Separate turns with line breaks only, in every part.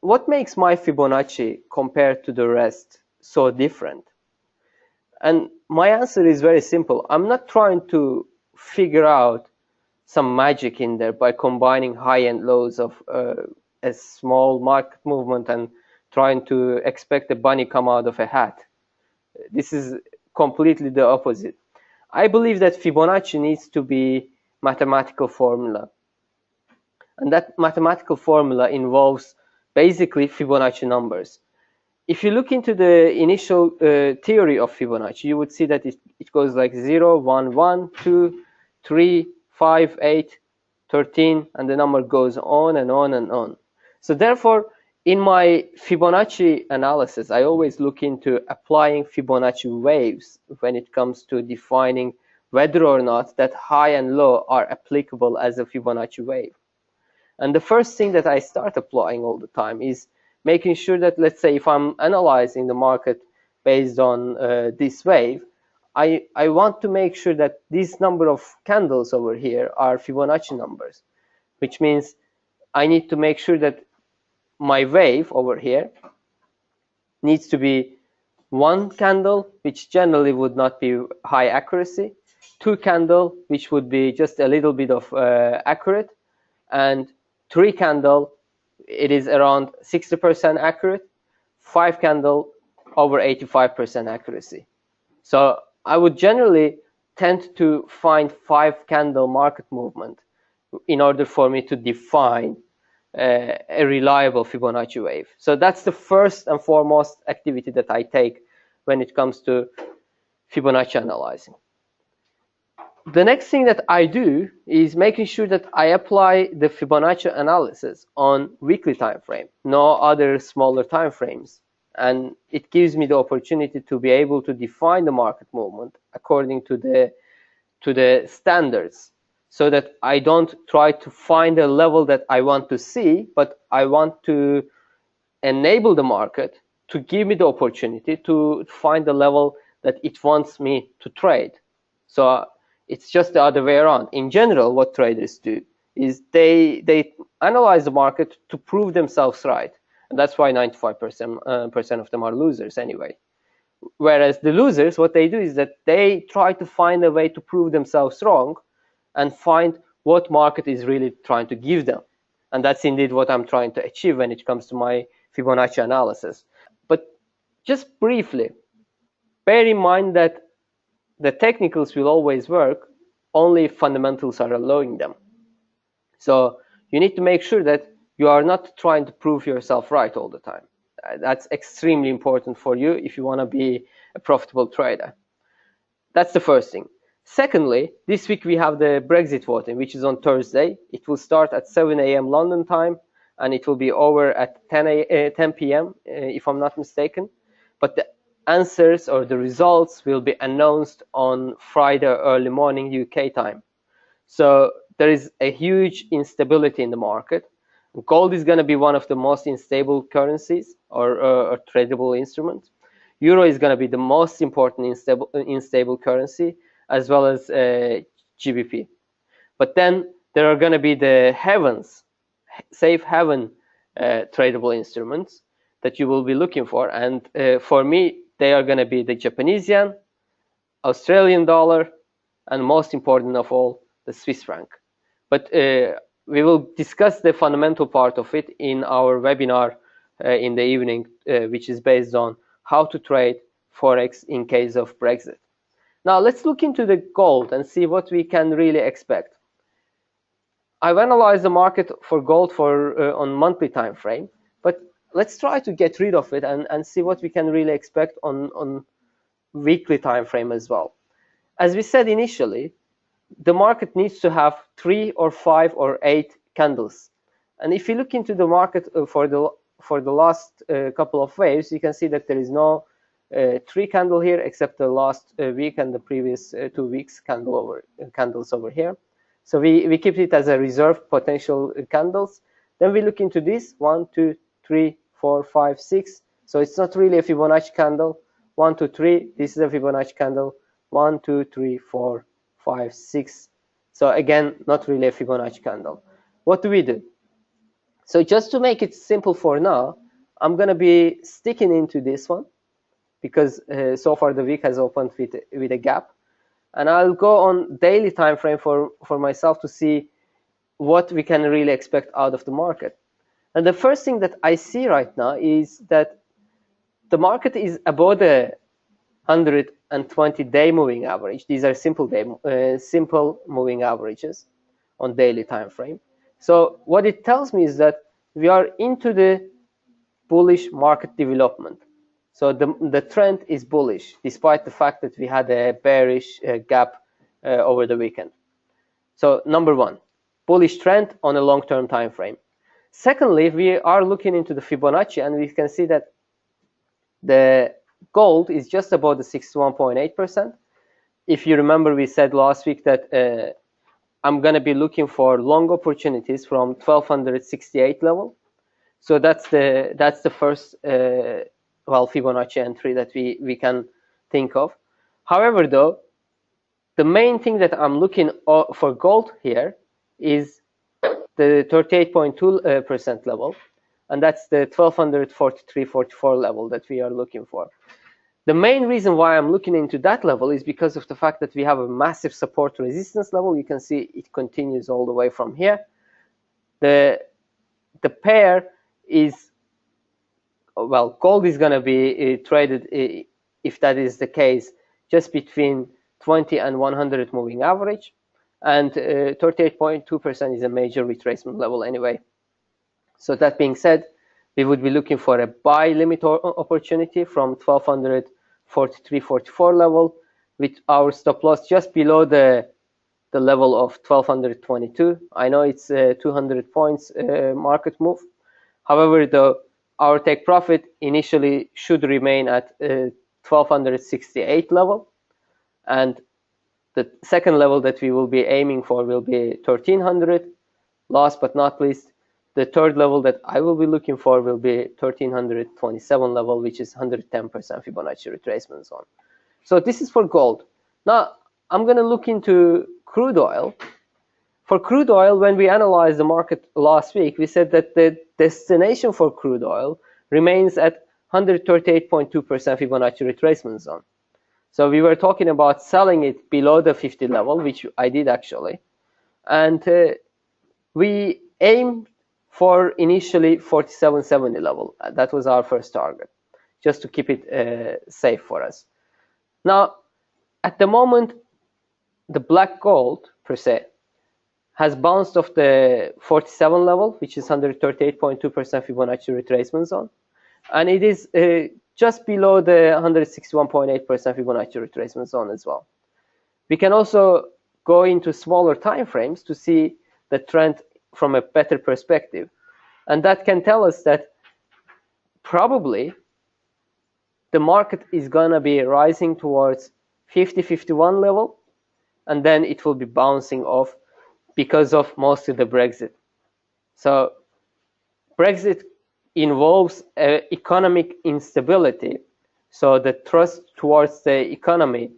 what makes my Fibonacci compared to the rest so different? And my answer is very simple. I'm not trying to figure out some magic in there by combining high and lows of a small market movement and trying to expect a bunny come out of a hat. This is completely the opposite. I believe that Fibonacci needs to be mathematical formula. And that mathematical formula involves basically Fibonacci numbers. If you look into the initial theory of Fibonacci, you would see that it goes like 0, 1, 1, 2, 3, 5, 8, 13, and the number goes on and on and on. So therefore, in my Fibonacci analysis, I always look into applying Fibonacci waves when it comes to defining whether or not that high and low are applicable as a Fibonacci wave. And the first thing that I start applying all the time is making sure that, let's say, if I'm analyzing the market based on this wave, I want to make sure that this number of candles over here are Fibonacci numbers, which means I need to make sure that my wave over here needs to be one candle, which generally would not be high accuracy, two candle, which would be just a little bit of accurate, and three candle, it is around 60% accurate, five candle, over 85% accuracy. So I would generally tend to find 5 candle market movement in order for me to define a reliable Fibonacci wave. So that's the first and foremost activity that I take when it comes to Fibonacci analyzing. The next thing that I do is making sure that I apply the Fibonacci analysis on weekly time frame, no other smaller time frames. And it gives me the opportunity to be able to define the market movement according to the standards, so that I don't try to find a level that I want to see, but I want to enable the market to give me the opportunity to find the level that it wants me to trade. So it's just the other way around. In general, what traders do is they analyze the market to prove themselves right. And that's why 95% of them are losers anyway. Whereas the losers, what they do is that they try to find a way to prove themselves wrong and find what market is really trying to give them. And that's indeed what I'm trying to achieve when it comes to my Fibonacci analysis. But just briefly, bear in mind that the technicals will always work only if fundamentals are allowing them. So you need to make sure that you are not trying to prove yourself right all the time. That's extremely important for you if you want to be a profitable trader. That's the first thing. Secondly, this week we have the Brexit voting, which is on Thursday. It will start at 7 a.m. London time, and it will be over at 10 p.m. If I'm not mistaken. But the answers or the results will be announced on Friday early morning UK time. So there is a huge instability in the market. Gold is going to be one of the most unstable currencies or tradable instruments. Euro is going to be the most important unstable currency, as well as GBP. But then there are going to be the safe haven tradable instruments that you will be looking for. And for me, they are going to be the Japanese yen, Australian dollar, and most important of all, the Swiss franc. But we will discuss the fundamental part of it in our webinar in the evening, which is based on how to trade Forex in case of Brexit. Now let's look into the gold and see what we can really expect. I've analyzed the market for gold on monthly time frame, but let's try to get rid of it and see what we can really expect on weekly time frame as well. As we said initially, the market needs to have 3 or 5 or 8 candles. And if you look into the market for the last couple of waves, you can see that there is no 3 candle here except the last week and the previous 2 weeks candles over here. So we keep it as a reserve potential candles. Then we look into this 1, 2, 3, 4, 5, 6. So it's not really a Fibonacci candle. 1, 2, 3. This is a Fibonacci candle. 1, 2, 3, 4, 5, 6. So again, not really a Fibonacci candle. What do we do? So just to make it simple for now, I'm going to be sticking into this one because so far the week has opened with a gap. And I'll go on daily time frame for myself to see what we can really expect out of the market. And the first thing that I see right now is that the market is above the 120-day moving average. These are simple moving averages on daily time frame. So what it tells me is that we are into the bullish market development. So the trend is bullish, despite the fact that we had a bearish gap over the weekend. So number one, bullish trend on a long-term time frame. Secondly, we are looking into the Fibonacci, and we can see that the gold is just about the 61.8%. If you remember, we said last week that I'm going to be looking for long opportunities from 1268 level. So that's the first Fibonacci entry that we can think of. However, though, the main thing that I'm looking for gold here is the 38.2% level, and that's the 1243.44 level that we are looking for. The main reason why I'm looking into that level is because of the fact that we have a massive support resistance level. You can see it continues all the way from here. The pair is, well, gold is going to be traded, if that is the case, just between 20 and 100 moving average, and 38.2% is a major retracement level anyway. So that being said, we would be looking for a buy limit opportunity from 1243.44 level, with our stop loss just below the level of 1222. I know it's 200 points market move. However, our take profit initially should remain at 1268 level, and the second level that we will be aiming for will be 1300. Last but not least, the third level that I will be looking for will be 1327 level, which is 110% Fibonacci retracement zone. So this is for gold. Now I'm going to look into crude oil. For crude oil, when we analyzed the market last week, we said that the destination for crude oil remains at 138.2% Fibonacci retracement zone. So we were talking about selling it below the 50 level, which I did actually. And we aimed for initially 47.70 level. That was our first target, just to keep it safe for us. Now, at the moment, the black gold, per se, has bounced off the 47 level, which is 138.2% Fibonacci retracement zone. And it is just below the 161.8% Fibonacci retracement zone as well. We can also go into smaller time frames to see the trend from a better perspective. And that can tell us that probably the market is going to be rising towards 50-51 level, and then it will be bouncing off because of mostly the Brexit. So Brexit involves economic instability. So the trust towards the economy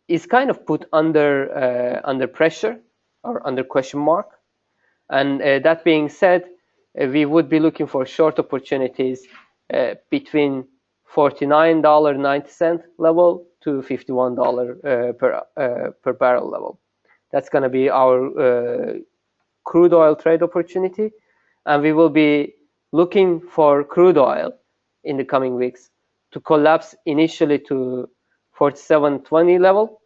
is kind of put under pressure or under question mark. And that being said, we would be looking for short opportunities between $49.90 level to $51 per barrel level. That's going to be our crude oil trade opportunity, and we will be looking for crude oil in the coming weeks to collapse initially to 47.20 level,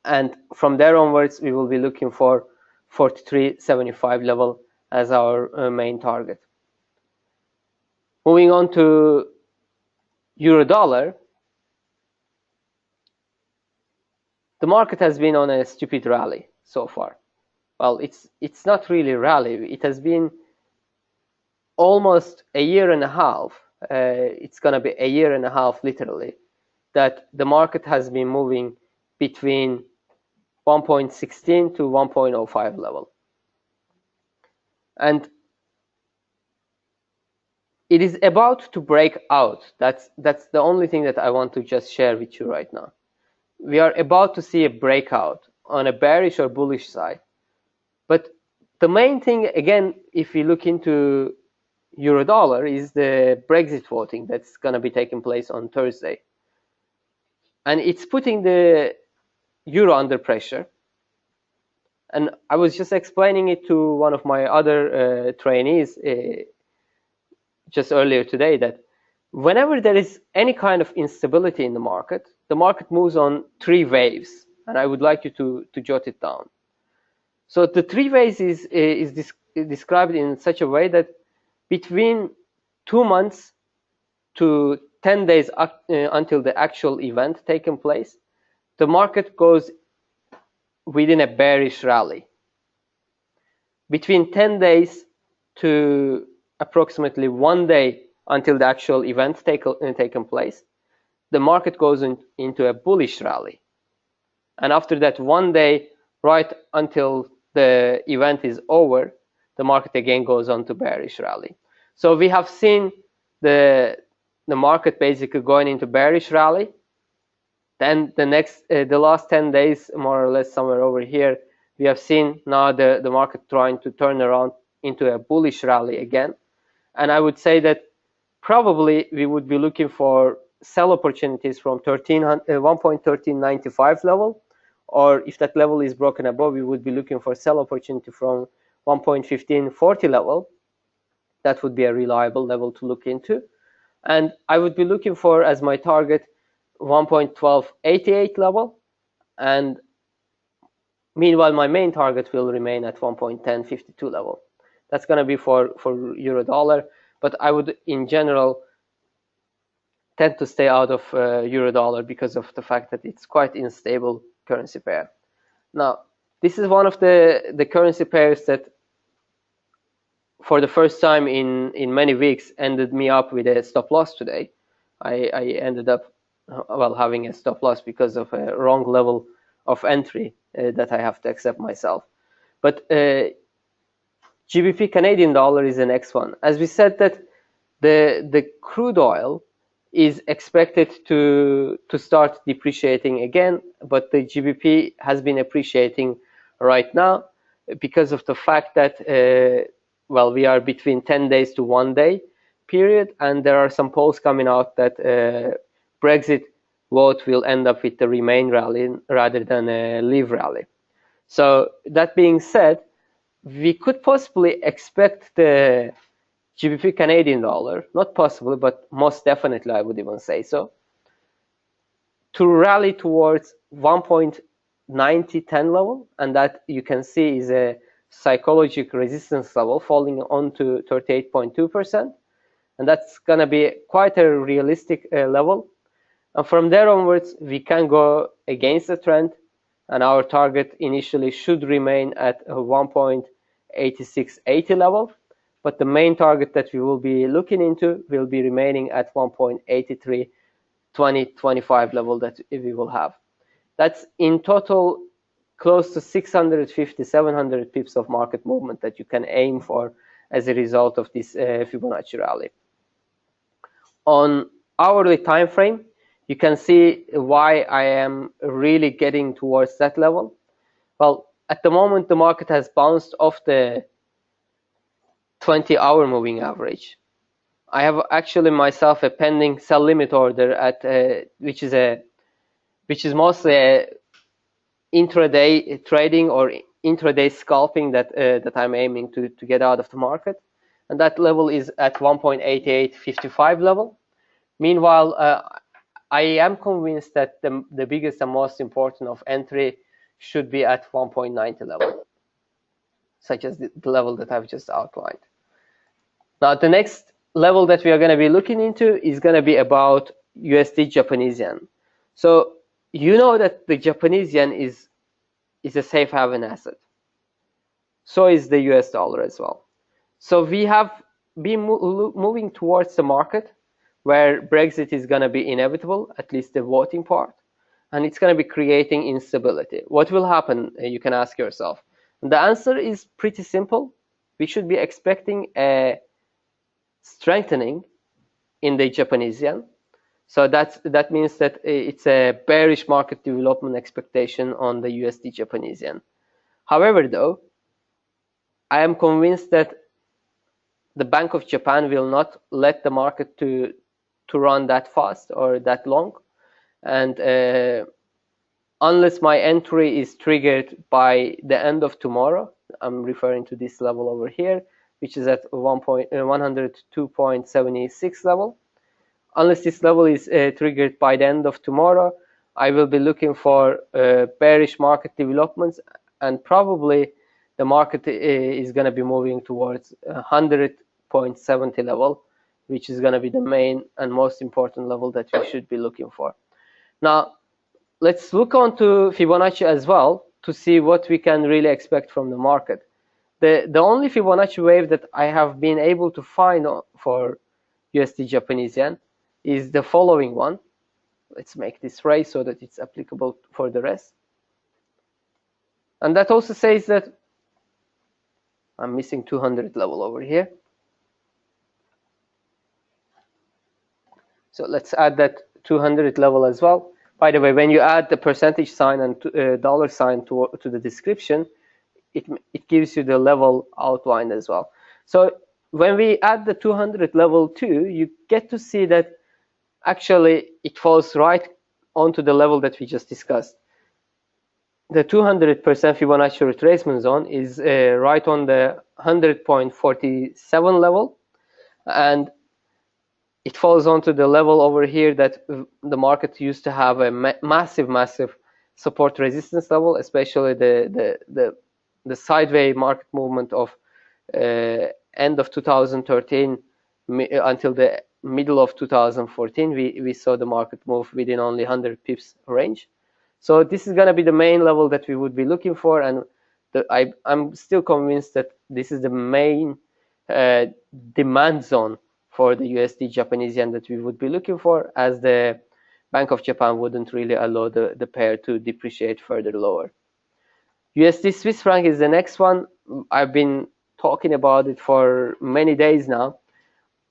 and from there onwards we will be looking for 43.75 level as our main target. Moving on to euro dollar, the market has been on a stupid rally so far. Well, it's not really a rally. It has been almost a year and a half. It's going to be a year and a half, literally, that the market has been moving between 1.16 to 1.05 level. And it is about to break out. That's the only thing that I want to just share with you right now. We are about to see a breakout on a bearish or bullish side. But The main thing, again, if we look into euro dollar, is the Brexit voting that's going to be taking place on Thursday. And it's putting the euro under pressure. And I was just explaining it to one of my other trainees just earlier today, that whenever there is any kind of instability in the market moves on 3 waves. And I would like you to jot it down. So the 3 waves is described in such a way that between 2 months to 10 days until the actual event taking place, the market goes within a bearish rally. Between 10 days to approximately 1 day until the actual event taking place, the market goes into a bullish rally. And after that 1 day, right until the event is over, the market again goes on to bearish rally. So we have seen the market basically going into bearish rally. Then the last 10 days, more or less somewhere over here, we have seen now the market trying to turn around into a bullish rally again. And I would say that probably we would be looking for sell opportunities from 1.1395 level, or if that level is broken above, we would be looking for sell opportunity from 1.1540 level. That would be a reliable level to look into. And I would be looking for, as my target, 1.1288 level. And meanwhile, my main target will remain at 1.1052 level. That's going to be for euro dollar. But I would, in general, tend to stay out of euro dollar because of the fact that it's quite unstable currency pair. Now, this is one of the currency pairs that for the first time in many weeks ended me up with a stop loss today. I ended up having a stop loss because of a wrong level of entry that I have to accept myself. But GBP Canadian dollar is the next one. As we said, that the crude oil is expected to start depreciating again, but the GBP has been appreciating right now because of the fact that we are between 10 days to 1 day period, and there are some polls coming out that Brexit vote will end up with the Remain rally rather than a Leave rally. So that being said, we could possibly expect the GBP Canadian dollar, not possibly, but most definitely I would even say so, to rally towards 1.9010 level, and that you can see is a psychological resistance level falling onto 38.2%, and that's going to be quite a realistic level. And from there onwards, we can go against the trend, and our target initially should remain at 1.8680 level. But the main target that we will be looking into will be remaining at 1.832025 level that we will have. That's in total close to 650, 700 pips of market movement that you can aim for as a result of this Fibonacci rally. On hourly time frame, you can see why I am really getting towards that level. Well, at the moment, the market has bounced off the 20-hour moving average. I have actually myself a pending sell limit order at which is mostly a intraday trading or intraday scalping that I'm aiming to get out of the market, and that level is at 1.8855 level. Meanwhile, I am convinced that the biggest and most important of entry should be at 1.90 level, such as the level that I've just outlined. Now, the next level that we are going to be looking into is going to be about USD Japanese yen. So you know that the Japanese yen is a safe haven asset. So is the US dollar as well. So we have been moving towards the market where Brexit is going to be inevitable, at least the voting part, and it's going to be creating instability. What will happen, you can ask yourself. And the answer is pretty simple. We should be expecting a strengthening in the Japanese yen. So that means that it's a bearish market development expectation on the USD Japanese yen. However, though, I am convinced that the Bank of Japan will not let the market to run that fast or that long, and unless my entry is triggered by the end of tomorrow, I'm referring to this level over here, which is at 102.76 level. Unless this level is triggered by the end of tomorrow, I will be looking for bearish market developments, and probably the market is going to be moving towards 100.70 level, which is going to be the main and most important level that we should be looking for. Now, let's look on to Fibonacci as well to see what we can really expect from the market. The only Fibonacci wave that I have been able to find for USD Japanese yen is the following one. Let's make this ray so that it's applicable for the rest. And that also says that I'm missing 200 level over here. So let's add that 200 level as well. By the way, when you add the percentage sign and dollar sign to the description, it gives you the level outlined as well. So when we add the 200 level too, you get to see that actually it falls right onto the level that we just discussed. The 200% Fibonacci retracement zone is right on the 100.47 level, and it falls onto the level over here that the market used to have a massive support resistance level, especially the sideways market movement of end of 2013 until the middle of 2014. We saw the market move within only 100 pips range. So this is going to be the main level that we would be looking for, and I'm still convinced that this is the main demand zone for the USD Japanese yen that we would be looking for, as the Bank of Japan wouldn't really allow the pair to depreciate further lower. USD Swiss franc is the next one. I've been talking about it for many days now.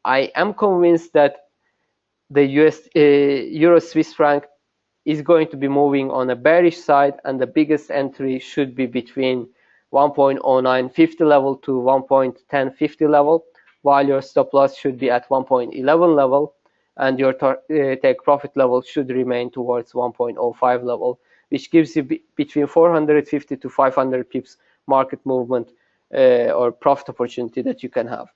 I am convinced that the Euro Swiss franc is going to be moving on a bearish side, and the biggest entry should be between 1.0950 level to 1.1050 level, while your stop loss should be at 1.11 level, and your take profit level should remain towards 1.05 level, which gives you between 450 to 500 pips market movement or profit opportunity that you can have.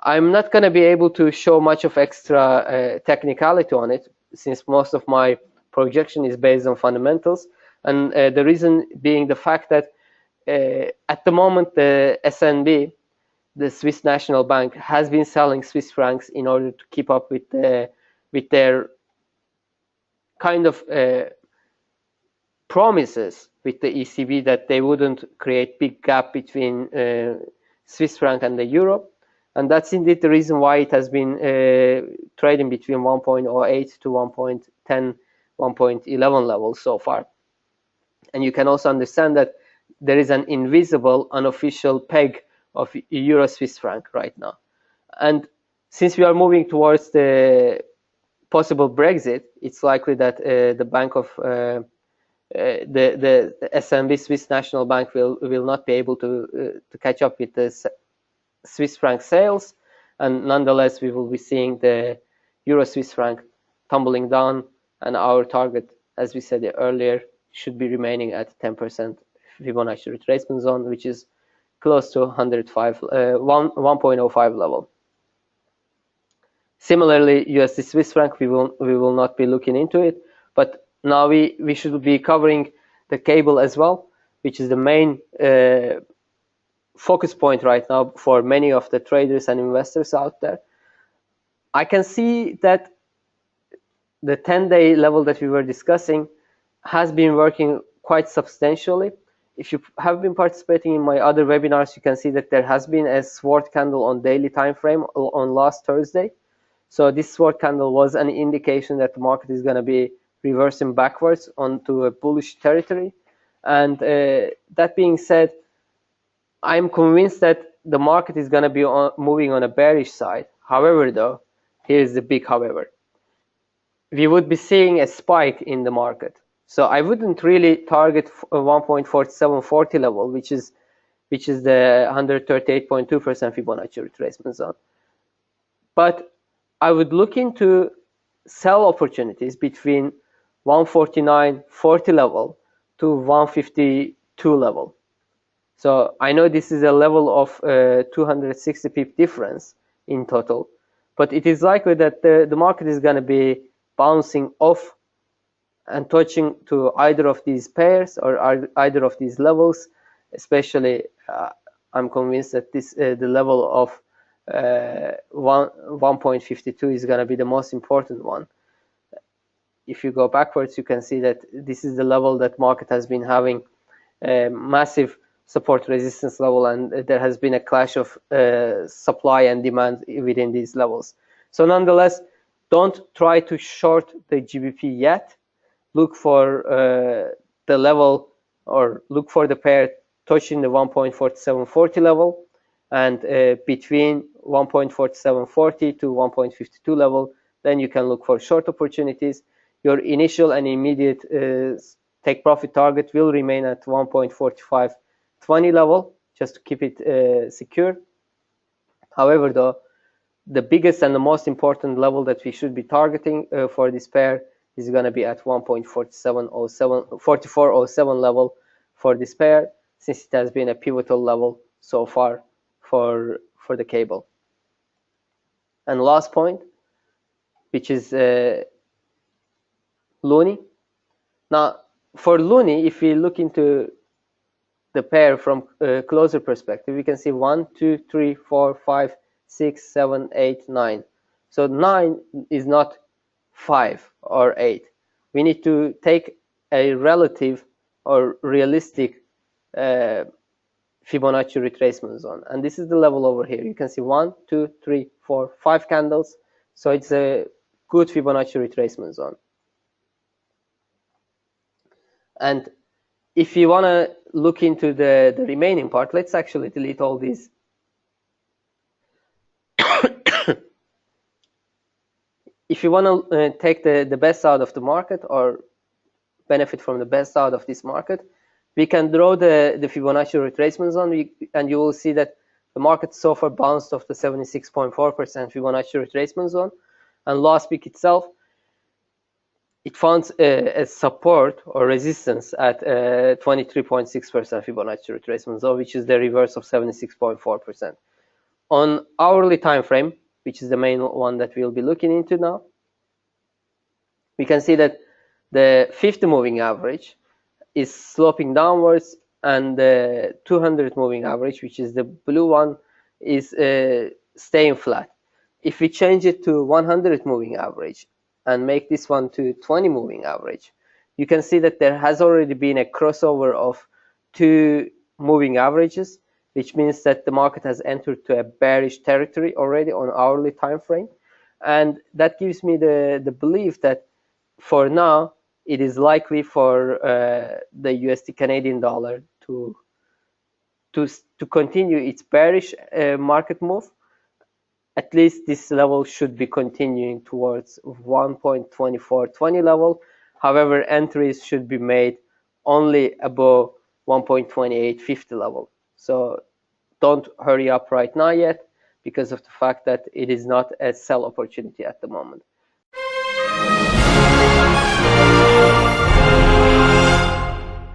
I'm not going to be able to show much of extra technicality on it, since most of my projection is based on fundamentals, and the reason being the fact that at the moment the SNB, the Swiss National Bank, has been selling Swiss francs in order to keep up with their kind of promises with the ECB that they wouldn't create big gap between Swiss franc and the euro, and that's indeed the reason why it has been trading between 1.08 to 1.10, 1.11 levels so far. And you can also understand that there is an invisible, unofficial peg of Euro Swiss franc right now. And since we are moving towards the possible Brexit, it's likely that the Bank of the SNB, Swiss National Bank, will not be able to catch up with the Swiss franc sales, and nonetheless we will be seeing the Euro Swiss franc tumbling down, and our target, as we said earlier, should be remaining at 10% Fibonacci retracement zone, which is close to 1.05 level. Similarly, USD Swiss franc, we will not be looking into it, but now we should be covering the cable as well, which is the main focus point right now for many of the traders and investors out there. I can see that the 10-day level that we were discussing has been working quite substantially. If you have been participating in my other webinars, you can see that there has been a sword candle on daily time frame on last Thursday. So this sword candle was an indication that the market is going to be reversing backwards onto a bullish territory. And that being said, I'm convinced that the market is going to be moving on a bearish side. However, though, here's the big however. We would be seeing a spike in the market. So I wouldn't really target 1.4740 level, which is which is the 138.2% Fibonacci retracement zone. But I would look into sell opportunities between 149.40 level to 152 level. So I know this is a level of 260 pip difference in total, but it is likely that the market is going to be bouncing off and touching to either of these pairs or either of these levels. Especially, I'm convinced that this the level of 1.52 is going to be the most important one. If you go backwards, you can see that this is the level that market has been having a massive support resistance level, and there has been a clash of supply and demand within these levels. So nonetheless, don't try to short the GBP yet. Look for the level, or look for the pair touching the 1.4740 level, and between 1.4740 to 1.52 level, then you can look for short opportunities. Your initial and immediate take profit target will remain at 1.4520 level, just to keep it secure. However, though, the biggest and the most important level that we should be targeting for this pair is going to be at 1.4407 level for this pair, since it has been a pivotal level so far for the cable. And last point, which is Loonie. Now, for Loonie, if we look into the pair from a closer perspective, we can see 1, 2, 3, 4, 5, 6, 7, 8, 9. So 9 is not 5 or 8. We need to take a relative or realistic Fibonacci retracement zone, and this is the level over here. You can see 1, 2, 3, 4, 5 candles. So it's a good Fibonacci retracement zone. And if you want to look into the remaining part, let's actually delete all these. If you want to take the best out of the market, or benefit from the best out of this market, we can draw the Fibonacci retracement zone, and you will see that the market so far bounced off the 76.4% Fibonacci retracement zone, and last week itself, it found a support or resistance at 23.6% Fibonacci retracement zone, which is the reverse of 76.4%. On hourly time frame, which is the main one that we'll be looking into now, we can see that the 50 moving average is sloping downwards, and the 200 moving average, which is the blue one, is staying flat. If we change it to 100 moving average and make this one to 20 moving average, you can see that there has already been a crossover of two moving averages, which means that the market has entered to a bearish territory already on hourly time frame. And that gives me the belief that for now, it is likely for the USD Canadian dollar to continue its bearish market move. At least this level should be continuing towards 1.2420 level. However, entries should be made only above 1.2850 level. So don't hurry up right now yet, because of the fact that it is not a sell opportunity at the moment.